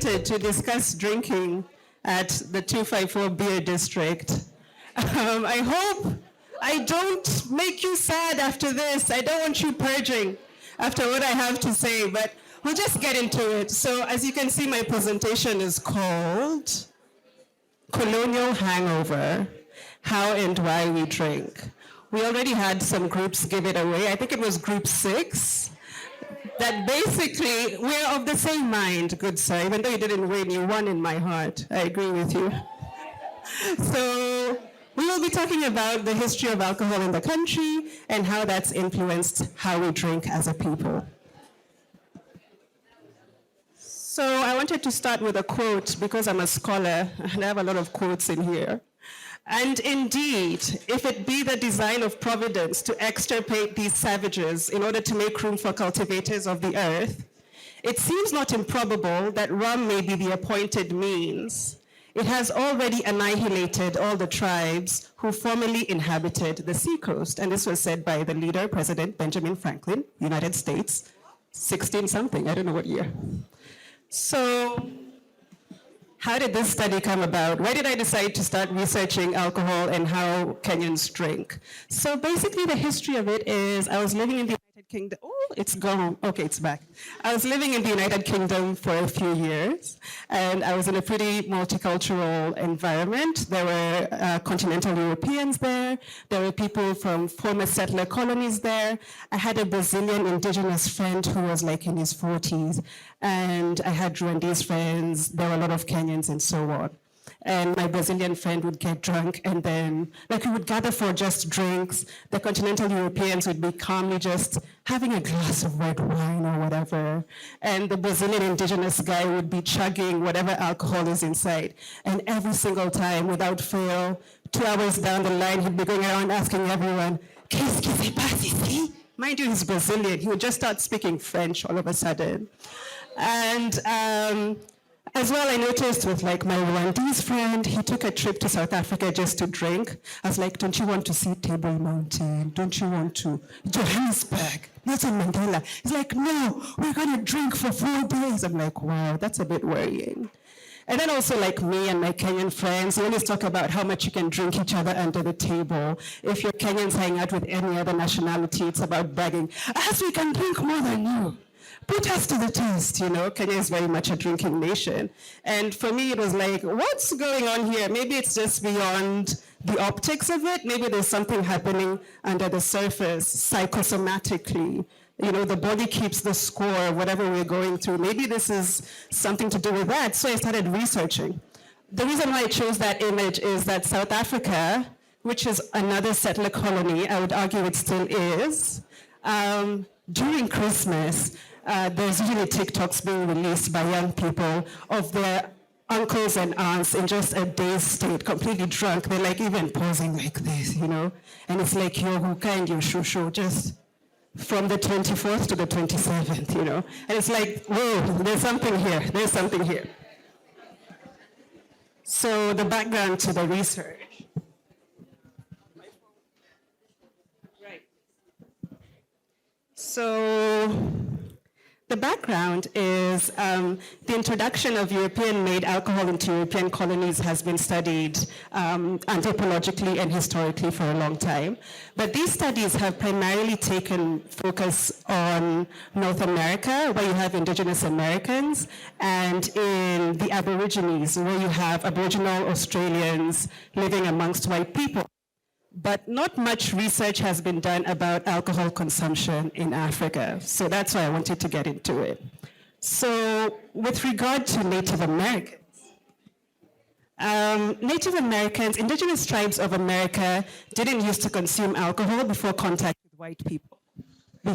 invited to discuss drinking at the 254 Beer District. I hope I don't make you sad after this. I don't want you purging after what I have to say, but we'll just get into it. So as you can see, my presentation is called Colonial Hangover, How and Why We Drink. We already had some groups give it away. I think it was group 6. That basically, we're of the same mind, good sir. Even though you didn't win, you won in my heart. I agree with you. So we will be talking about the history of alcohol in the country and how that's influenced how we drink as a people. So I wanted to start with a quote because I'm a scholar and I have a lot of quotes in here. And indeed, if it be the design of providence to extirpate these savages in order to make room for cultivators of the earth, it seems not improbable that rum may be the appointed means. It has already annihilated all the tribes who formerly inhabited the seacoast. And this was said by the leader, President Benjamin Franklin, United States, 16-something, I don't know what year. So how did this study come about? Why did I decide to start researching alcohol and how Kenyans drink? So basically the history of it is I was living in the United Kingdom. Oh, it's gone. Okay, it's back. I was living in the United Kingdom for a few years, and I was in a pretty multicultural environment. There were continental Europeans there. There were people from former settler colonies there. I had a Brazilian indigenous friend who was like in his 40s, and I had Rwandese friends. There were a lot of Kenyans and so on. And my Brazilian friend would get drunk, and then like we would gather for just drinks. The continental Europeans would be calmly just having a glass of red wine or whatever. And the Brazilian indigenous guy would be chugging whatever alcohol is inside. And every single time, without fail, 2 hours down the line, he'd be going around asking everyone, "Qu'est-ce qui se passe ici?" Mind you, he's Brazilian. He would just start speaking French all of a sudden. And as well, I noticed with like my Rwandese friend, he took a trip to South Africa just to drink. I was like, "Don't you want to see Table Mountain? Don't you want to Johannesburg, Nelson Mandela?" He's like, "No, we're going to drink for 4 days." I'm like, wow, that's a bit worrying. And then also like me and my Kenyan friends, we always talk about how much you can drink each other under the table. If your Kenyans hang out with any other nationality, it's about bragging, "As we can drink more than you. Put us to the test," you know. Kenya is very much a drinking nation. And for me, it was like, what's going on here? Maybe it's just beyond the optics of it. Maybe there's something happening under the surface, psychosomatically. You know, the body keeps the score, whatever we're going through. Maybe this is something to do with that. So I started researching. The reason why I chose that image is that South Africa, which is another settler colony, I would argue it still is, during Christmas, there's usually TikToks being released by young people of their uncles and aunts in just a dazed state, completely drunk. They're like even posing like this, you know? And it's like your hookah and your shushu, just from the 24th to the 27th, you know? And it's like, whoa, there's something here, there's something here. So the background to the research. Right. So the background is the introduction of European-made alcohol into European colonies has been studied anthropologically and historically for a long time. But these studies have primarily taken focus on North America, where you have indigenous Americans, and in the Aborigines, where you have Aboriginal Australians living amongst white people. But not much research has been done about alcohol consumption in Africa. So that's why I wanted to get into it. So with regard to Native Americans, indigenous tribes of America didn't used to consume alcohol before contact with white people. They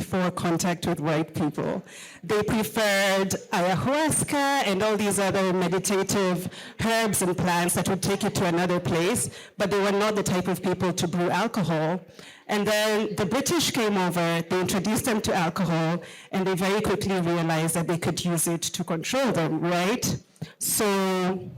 preferred ayahuasca and all these other meditative herbs and plants that would take you to another place, but they were not the type of people to brew alcohol. And then the British came over, they introduced them to alcohol, and they very quickly realized that they could use it to control them, right? So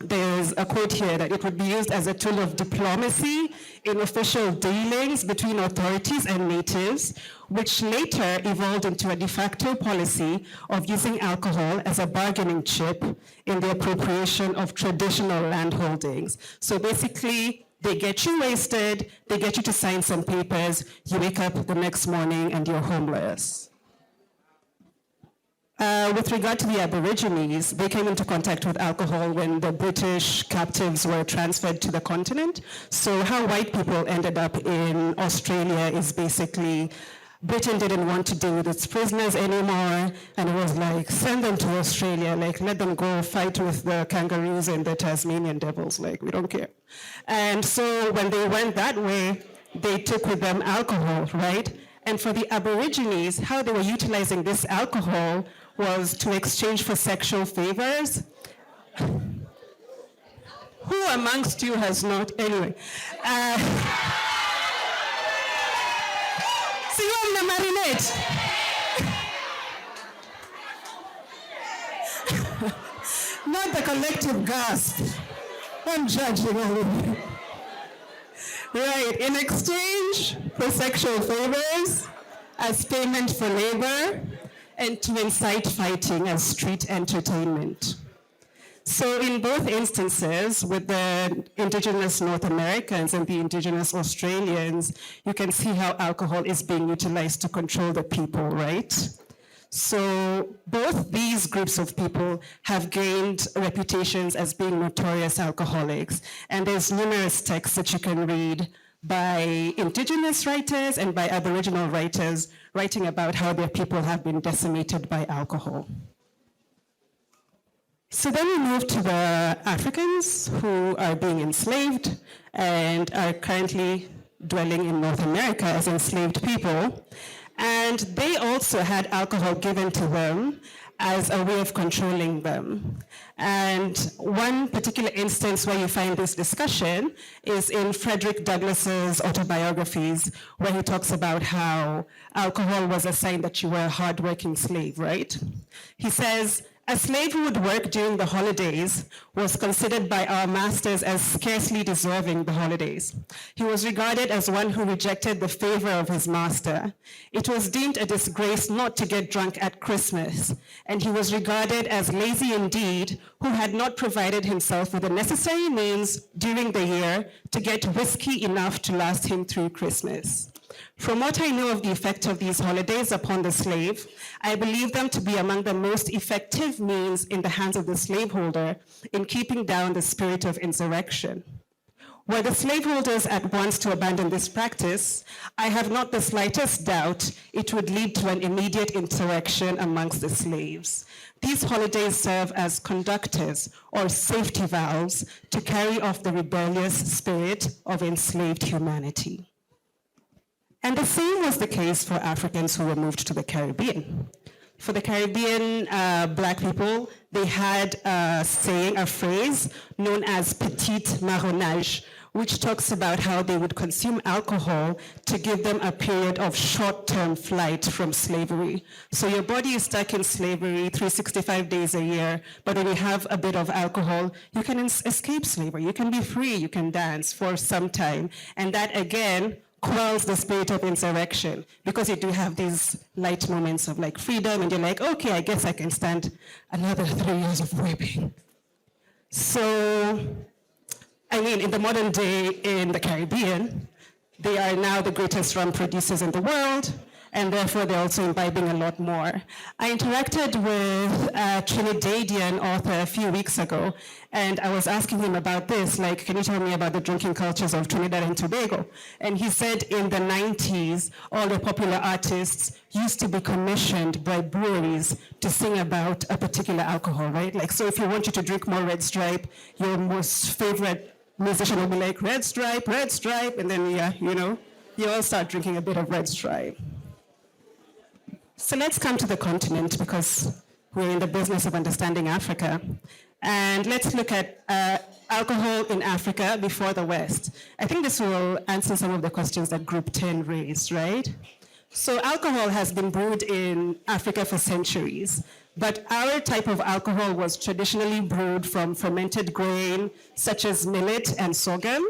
there's a quote here that it would be used as a tool of diplomacy in official dealings between authorities and natives, which later evolved into a de facto policy of using alcohol as a bargaining chip in the appropriation of traditional land holdings. So basically, they get you wasted, they get you to sign some papers, you wake up the next morning and you're homeless. With regard to the Aborigines, they came into contact with alcohol when the British captives were transferred to the continent. So how white people ended up in Australia is basically Britain didn't want to deal with its prisoners anymore, and it was like, send them to Australia, like let them go fight with the kangaroos and the Tasmanian devils, like we don't care. And so when they went that way, they took with them alcohol, right? And for the Aborigines, how they were utilizing this alcohol was to exchange for sexual favors. Who amongst you has not? Anyway. See you on the marinade. Not the collective gasp. I'm judging all of you. Right, in exchange for sexual favors, as payment for labor, and to incite fighting as street entertainment. So in both instances, with the indigenous North Americans and the indigenous Australians, you can see how alcohol is being utilized to control the people, right? So both these groups of people have gained reputations as being notorious alcoholics. And there's numerous texts that you can read by indigenous writers and by Aboriginal writers writing about how their people have been decimated by alcohol. So then we move to the Africans who are being enslaved and are currently dwelling in North America as enslaved people. And they also had alcohol given to them as a way of controlling them. And one particular instance where you find this discussion is in Frederick Douglass's autobiographies, where he talks about how alcohol was a sign that you were a hardworking slave, right? He says, a slave who would work during the holidays was considered by our masters as scarcely deserving the holidays. He was regarded as one who rejected the favor of his master. It was deemed a disgrace not to get drunk at Christmas, and he was regarded as lazy indeed, who had not provided himself with the necessary means during the year to get whiskey enough to last him through Christmas. From what I know of the effect of these holidays upon the slave, I believe them to be among the most effective means in the hands of the slaveholder in keeping down the spirit of insurrection. Were the slaveholders at once to abandon this practice, I have not the slightest doubt it would lead to an immediate insurrection amongst the slaves. These holidays serve as conductors or safety valves to carry off the rebellious spirit of enslaved humanity. And the same was the case for Africans who were moved to the Caribbean. For the Caribbean Black people, they had a saying, a phrase known as petit marronnage, which talks about how they would consume alcohol to give them a period of short-term flight from slavery. So your body is stuck in slavery 365 days a year, but when you have a bit of alcohol, you can escape slavery. You can be free, you can dance for some time. And that, again, quells the spirit of insurrection, because you do have these light moments of like freedom, and you're like, okay, I guess I can stand another 3 years of whipping. So, I mean, in the modern day in the Caribbean, they are now the greatest rum producers in the world, and therefore they're also imbibing a lot more. I interacted with a Trinidadian author a few weeks ago, and I was asking him about this, like, can you tell me about the drinking cultures of Trinidad and Tobago? And he said in the 90s, all the popular artists used to be commissioned by breweries to sing about a particular alcohol, right? Like, so if you want you to drink more Red Stripe, your most favorite musician will be like, Red Stripe, and then, yeah, you know, you all start drinking a bit of Red Stripe. So let's come to the continent, because we're in the business of understanding Africa. And let's look at alcohol in Africa before the West. I think this will answer some of the questions that Group 10 raised, right? So alcohol has been brewed in Africa for centuries, but our type of alcohol was traditionally brewed from fermented grain, such as millet and sorghum,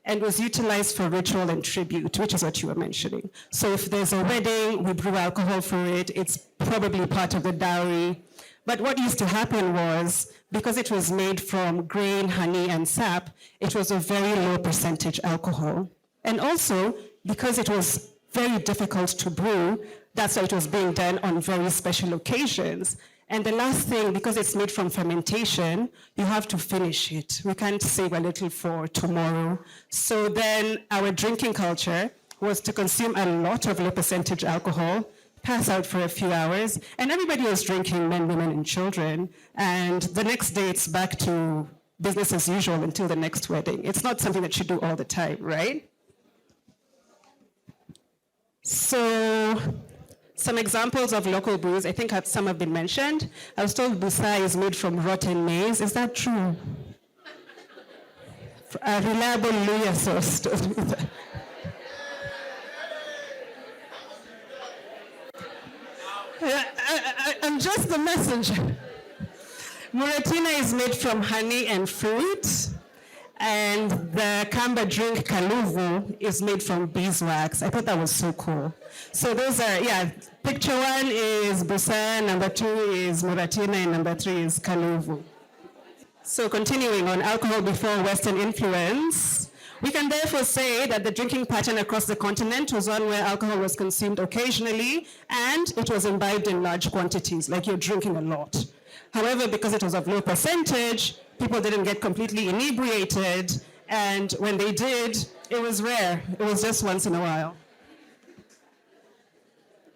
and was utilized for ritual and tribute, which is what you were mentioning. So if there's a wedding, we brew alcohol for it. It's probably part of the dowry. But what used to happen was, because it was made from grain, honey, and sap, it was a very low percentage alcohol. And also, because it was very difficult to brew, that's why it was being done on very special occasions. And the last thing, because it's made from fermentation, you have to finish it. We can't save a little for tomorrow. So then our drinking culture was to consume a lot of low percentage alcohol, pass out for a few hours, and everybody was drinking, men, women, and children. And the next day it's back to business as usual until the next wedding. It's not something that you do all the time, right? So some examples of local brews, I think some have been mentioned. I was told busa is made from rotten maize. Is that true? A reliable Luya source told me that. I'm just the messenger. Muratina is made from honey and fruit. And the Kamba drink Kaluvu is made from beeswax. I thought that was so cool. So those are, picture one is Busa, number two is Muratina, and number three is Kaluvu. So continuing on alcohol before Western influence, we can therefore say that the drinking pattern across the continent was one where alcohol was consumed occasionally and it was imbibed in large quantities, like you're drinking a lot. However, because it was of low percentage, people didn't get completely inebriated, and when they did, it was rare. It was just once in a while.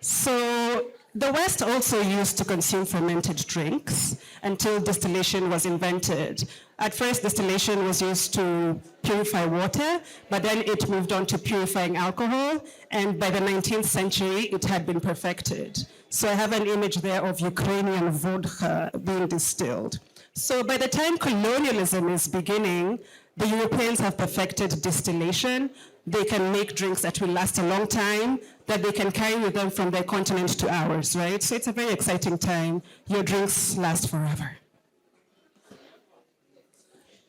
So the West also used to consume fermented drinks until distillation was invented. At first, distillation was used to purify water, but then it moved on to purifying alcohol, and by the 19th century, it had been perfected. So I have an image there of Ukrainian vodka being distilled. So by the time colonialism is beginning, the Europeans have perfected distillation. They can make drinks that will last a long time, that they can carry with them from their continent to ours, right? So it's a very exciting time. Your drinks last forever.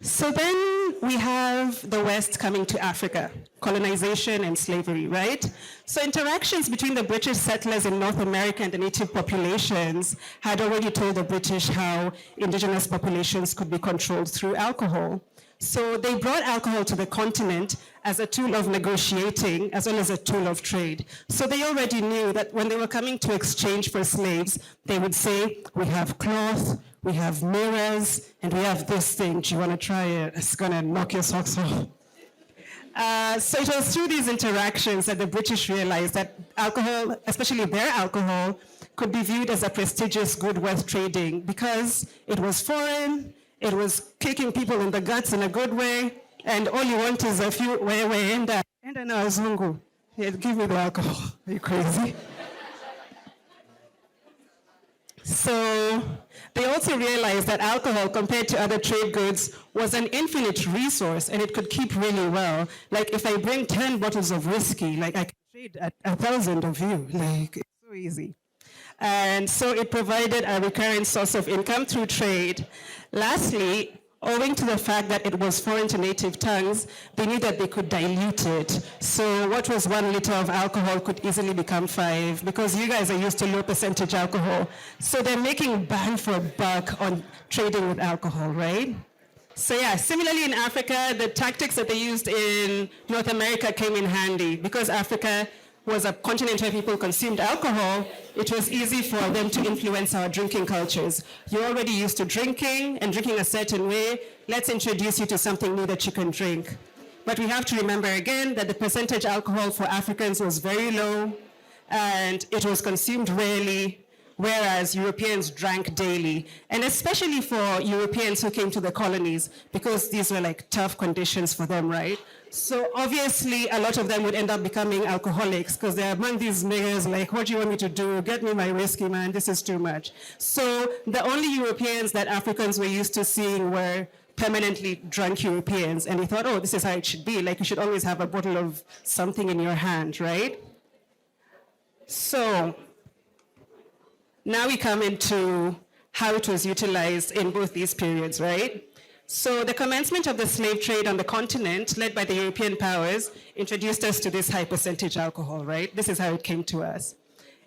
So then we have the West coming to Africa, colonization and slavery, right? So interactions between the British settlers in North America and the native populations had already told the British how indigenous populations could be controlled through alcohol. So they brought alcohol to the continent as a tool of negotiating as well as a tool of trade. So they already knew that when they were coming to exchange for slaves, they would say, we have cloth, we have mirrors, and we have this thing. Do you want to try it? It's going to knock your socks off. So it was through these interactions that the British realized that alcohol, especially their alcohol, could be viewed as a prestigious good worth trading because it was foreign, it was kicking people in the guts in a good way, and all you want is a few, and now Zungu. Give me the alcohol. Are you crazy? So they also realized that alcohol, compared to other trade goods, was an infinite resource and it could keep really well. Like if I bring 10 bottles of whiskey, like I can trade 1,000 of you. Like it's so easy. And so it provided a recurrent source of income through trade. Lastly, owing to the fact that it was foreign to native tongues, they knew that they could dilute it. So what was 1 liter of alcohol could easily become 5, because you guys are used to low percentage alcohol. So they're making bang for buck on trading with alcohol, right? So yeah, similarly in Africa, the tactics that they used in North America came in handy. Because Africa was a continent where people consumed alcohol, it was easy for them to influence our drinking cultures. You're already used to drinking and drinking a certain way. Let's introduce you to something new that you can drink. But we have to remember again that the percentage alcohol for Africans was very low and it was consumed rarely, whereas Europeans drank daily. And especially for Europeans who came to the colonies, because these were like tough conditions for them, right? So obviously, a lot of them would end up becoming alcoholics because they're among these niggas like, what do you want me to do? Get me my whiskey, man, this is too much. So the only Europeans that Africans were used to seeing were permanently drunk Europeans. And they thought, oh, this is how it should be. Like you should always have a bottle of something in your hand, right? So now we come into how it was utilized in both these periods, right? So the commencement of the slave trade on the continent, led by the European powers, introduced us to this high percentage alcohol, right? This is how it came to us.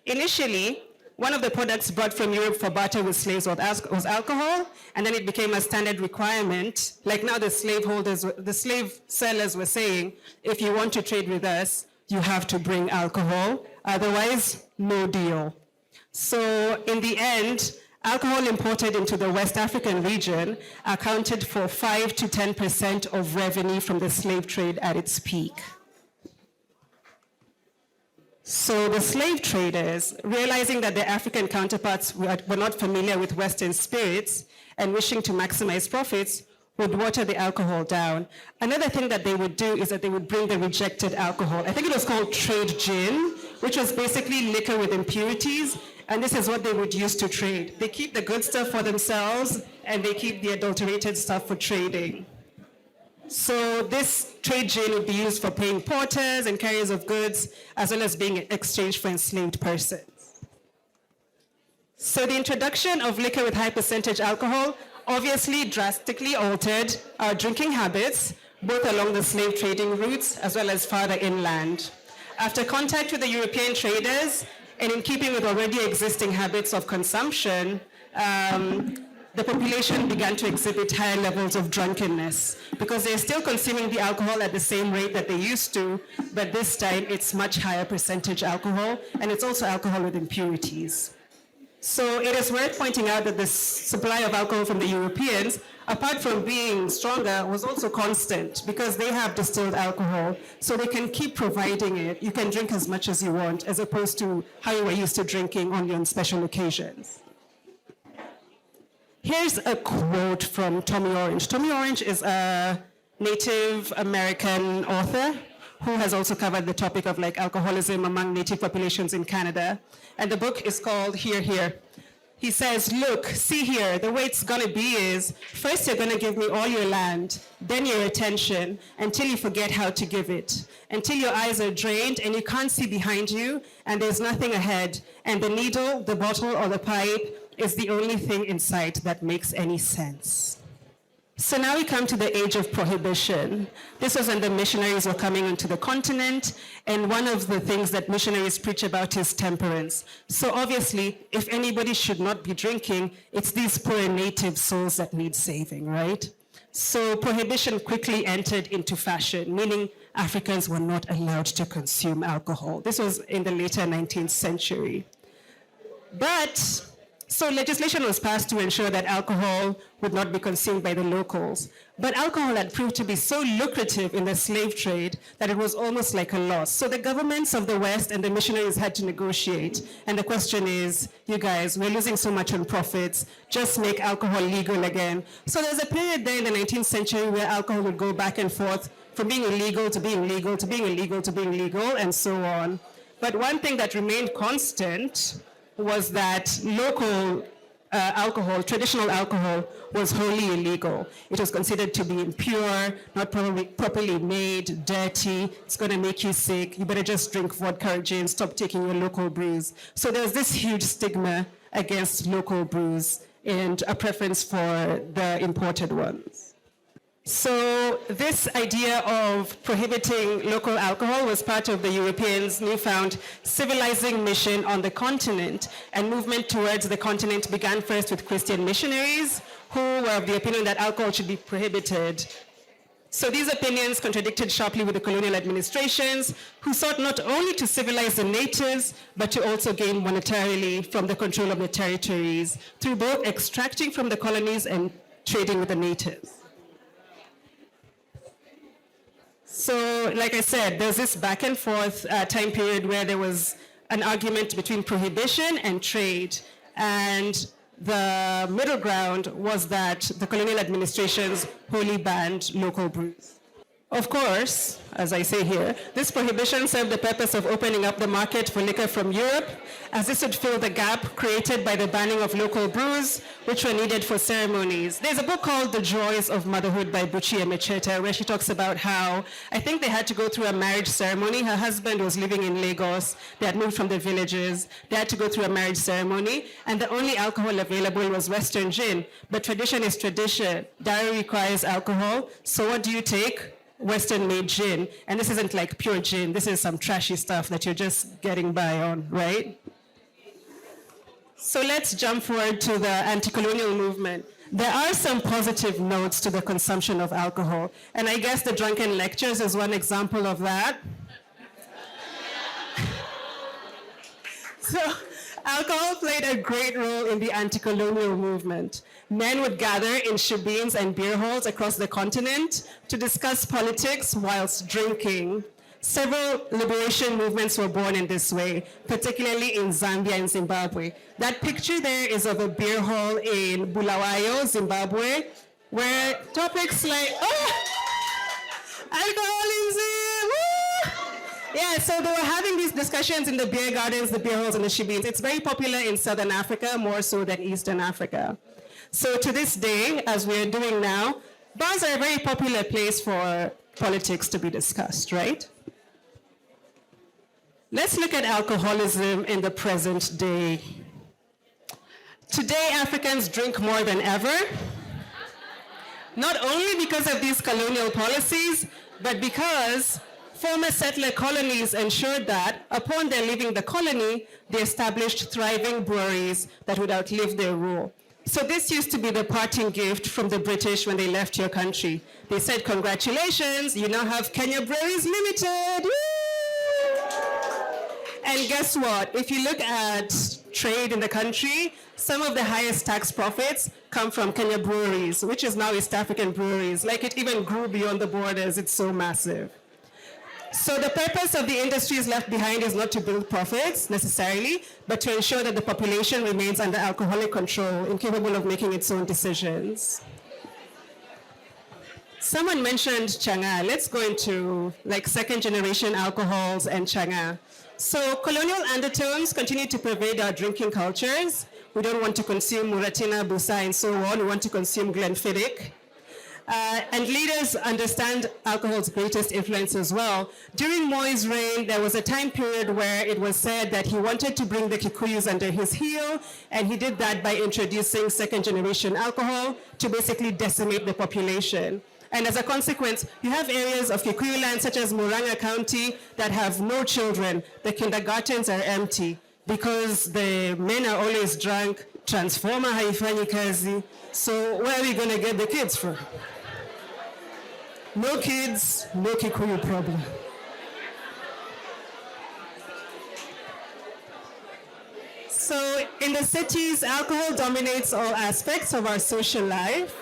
Initially, one of the products brought from Europe for barter with slaves was alcohol, and then it became a standard requirement. Like now the slave sellers were saying, if you want to trade with us, you have to bring alcohol, otherwise, no deal. So in the end, alcohol imported into the West African region accounted for 5 to 10% of revenue from the slave trade at its peak. So the slave traders, realizing that their African counterparts were not familiar with Western spirits and wishing to maximize profits, would water the alcohol down. Another thing that they would do is that they would bring the rejected alcohol. I think it was called trade gin, which was basically liquor with impurities, and this is what they would use to trade. They keep the good stuff for themselves, and they keep the adulterated stuff for trading. So this trade gin would be used for paying porters and carriers of goods, as well as being exchanged for enslaved persons. So the introduction of liquor with high percentage alcohol obviously drastically altered our drinking habits, both along the slave trading routes as well as farther inland. After contact with the European traders, and in keeping with already existing habits of consumption, the population began to exhibit higher levels of drunkenness because they're still consuming the alcohol at the same rate that they used to, but this time it's much higher percentage alcohol, and it's also alcohol with impurities. So it is worth pointing out that the supply of alcohol from the Europeans, apart from being stronger, was also constant because they have distilled alcohol, so they can keep providing it. You can drink as much as you want, as opposed to how you were used to drinking only on special occasions. Here's a quote from Tommy Orange. Tommy Orange is a Native American author who has also covered the topic of alcoholism among Native populations in Canada. And the book is called Here, Here. He says, look, see here, the way it's gonna be is, first you're gonna give me all your land, then your attention, until you forget how to give it, until your eyes are drained and you can't see behind you, and there's nothing ahead, and the needle, the bottle, or the pipe is the only thing in sight that makes any sense. So now we come to the age of prohibition. This was when the missionaries were coming onto the continent, and one of the things that missionaries preach about is temperance. So obviously, if anybody should not be drinking, it's these poor native souls that need saving, right? So prohibition quickly entered into fashion, meaning Africans were not allowed to consume alcohol. This was in the later 19th century. So legislation was passed to ensure that alcohol would not be consumed by the locals. But alcohol had proved to be so lucrative in the slave trade that it was almost like a loss. So the governments of the West and the missionaries had to negotiate. And the question is, you guys, we're losing so much on profits, just make alcohol legal again. So there's a period there in the 19th century where alcohol would go back and forth from being illegal to being legal to being illegal to being legal and so on. But one thing that remained constant was that local alcohol, traditional alcohol, was wholly illegal. It was considered to be impure, not properly made, dirty, it's gonna make you sick, you better just drink vodka or gin, stop taking your local brews. So there's this huge stigma against local brews and a preference for the imported ones. So this idea of prohibiting local alcohol was part of the Europeans' newfound civilizing mission on the continent, and movement towards the continent began first with Christian missionaries who were of the opinion that alcohol should be prohibited. So these opinions contradicted sharply with the colonial administrations, who sought not only to civilize the natives, but to also gain monetarily from the control of the territories through both extracting from the colonies and trading with the natives. So, like I said, there's this back and forth time period where there was an argument between prohibition and trade. And the middle ground was that the colonial administrations wholly banned local brews. Of course, as I say here, this prohibition served the purpose of opening up the market for liquor from Europe, as this would fill the gap created by the banning of local brews, which were needed for ceremonies. There's a book called The Joys of Motherhood by Buchi Emecheta, where she talks about how, I think they had to go through a marriage ceremony. Her husband was living in Lagos. They had moved from the villages. They had to go through a marriage ceremony, and the only alcohol available was Western gin. But tradition is tradition. Dowry requires alcohol, so what do you take? Western-made gin, and this isn't like pure gin. This is some trashy stuff that you're just getting by on, right? So let's jump forward to the anti-colonial movement. There are some positive notes to the consumption of alcohol, and I guess the drunken lectures is one example of that. So alcohol played a great role in the anti-colonial movement. Men would gather in shebeens and beer halls across the continent to discuss politics whilst drinking. Several liberation movements were born in this way, particularly in Zambia and Zimbabwe. That picture there is of a beer hall in Bulawayo, Zimbabwe, where topics like, alcoholism, yeah, so they were having these discussions in the beer gardens, the beer halls, and the shebeens. It's very popular in Southern Africa, more so than Eastern Africa. So to this day, as we're doing now, bars are a very popular place for politics to be discussed, right? Let's look at alcoholism in the present day. Today, Africans drink more than ever, not only because of these colonial policies, but because former settler colonies ensured that, upon their leaving the colony, they established thriving breweries that would outlive their rule. So this used to be the parting gift from the British when they left your country. They said, congratulations, you now have Kenya Breweries Limited. Woo! And guess what? If you look at trade in the country, some of the highest tax profits come from Kenya Breweries, which is now East African Breweries. Like it even grew beyond the borders, it's so massive. So the purpose of the industries left behind is not to build profits necessarily, but to ensure that the population remains under alcoholic control, incapable of making its own decisions. Someone mentioned changa. Let's go into like second generation alcohols and changa. So colonial undertones continue to pervade our drinking cultures. We don't want to consume Muratina, Busa, and so on. We want to consume Glenfiddich. And leaders understand alcohol's greatest influence as well. During Moi's reign, there was a time period where it was said that he wanted to bring the Kikuyus under his heel, and he did that by introducing second-generation alcohol to basically decimate the population. And as a consequence, you have areas of Kikuyu land, such as Murang'a County, that have no children. The kindergartens are empty because the men are always drunk, transformer haifanyi kazi, so where are we going to get the kids from? No kids, no Kikuyu problem. So in the cities, alcohol dominates all aspects of our social life.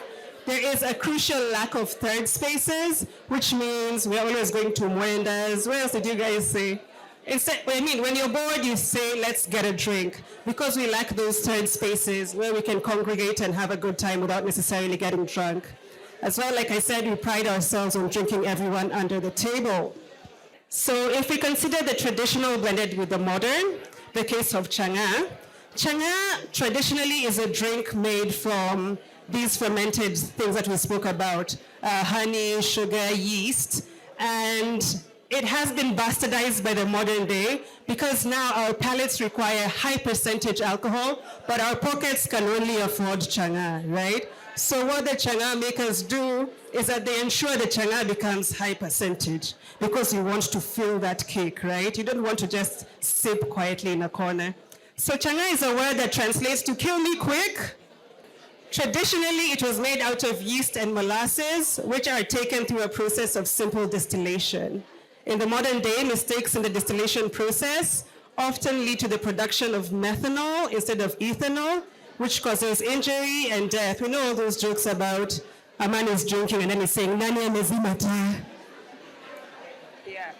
There is a crucial lack of third spaces, which means we're always going to muendas. What else did you guys say? Instead, when you're bored, you say, let's get a drink, because we lack those third spaces where we can congregate and have a good time without necessarily getting drunk. As well, like I said, we pride ourselves on drinking everyone under the table. So if we consider the traditional blended with the modern, the case of changa, changa traditionally is a drink made from these fermented things that we spoke about, honey, sugar, yeast, and it has been bastardized by the modern day because now our palates require high percentage alcohol, but our pockets can only afford changa, right? So what the changa makers do is that they ensure the changa becomes high percentage because you want to fill that cake, right? You don't want to just sip quietly in a corner. So changa is a word that translates to kill me quick. Traditionally, it was made out of yeast and molasses, which are taken through a process of simple distillation. In the modern day, mistakes in the distillation process often lead to the production of methanol instead of ethanol, which causes injury and death. We know all those jokes about a man is drinking and then he's saying, Nani amezimata. Yeah.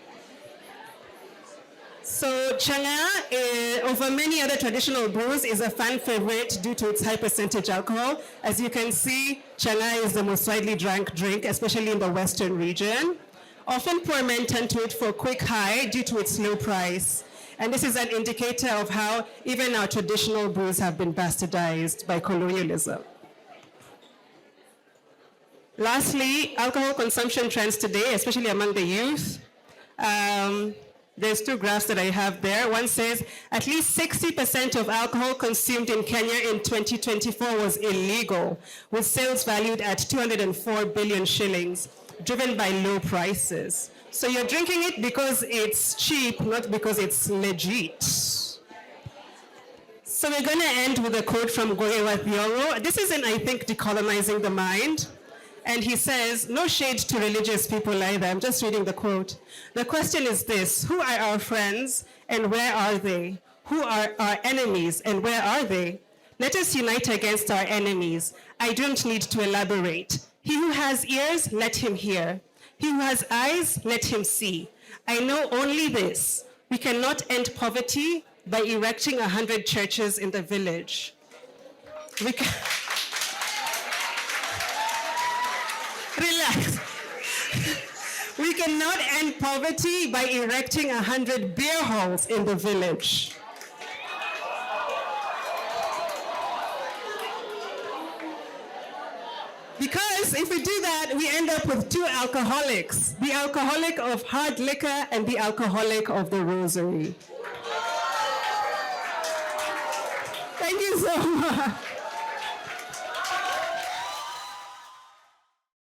So changa, over many other traditional brews, is a fan favorite due to its high percentage alcohol. As you can see, changa is the most widely drank drink, especially in the Western region. Often poor men turn to it for a quick high due to its low price. And this is an indicator of how even our traditional brews have been bastardized by colonialism. Lastly, alcohol consumption trends today, especially among the youth. There's two graphs that I have there. One says at least 60% of alcohol consumed in Kenya in 2024 was illegal, with sales valued at 204 billion shillings, driven by low prices. So you're drinking it because it's cheap, not because it's legit. So we're going to end with a quote from Njahira Thiong'o. This is in, I think, Decolonizing the Mind. And he says, no shade to religious people either. I'm just reading the quote. The question is this: who are our friends and where are they? Who are our enemies and where are they? Let us unite against our enemies. I don't need to elaborate. He who has ears, let him hear. He who has eyes, let him see. I know only this: we cannot end poverty by erecting 100 churches in the village. Relax. We cannot end poverty by erecting 100 beer halls in the village. Because if we do that, we end up with two alcoholics: the alcoholic of hard liquor and the alcoholic of the rosary. Thank you so much.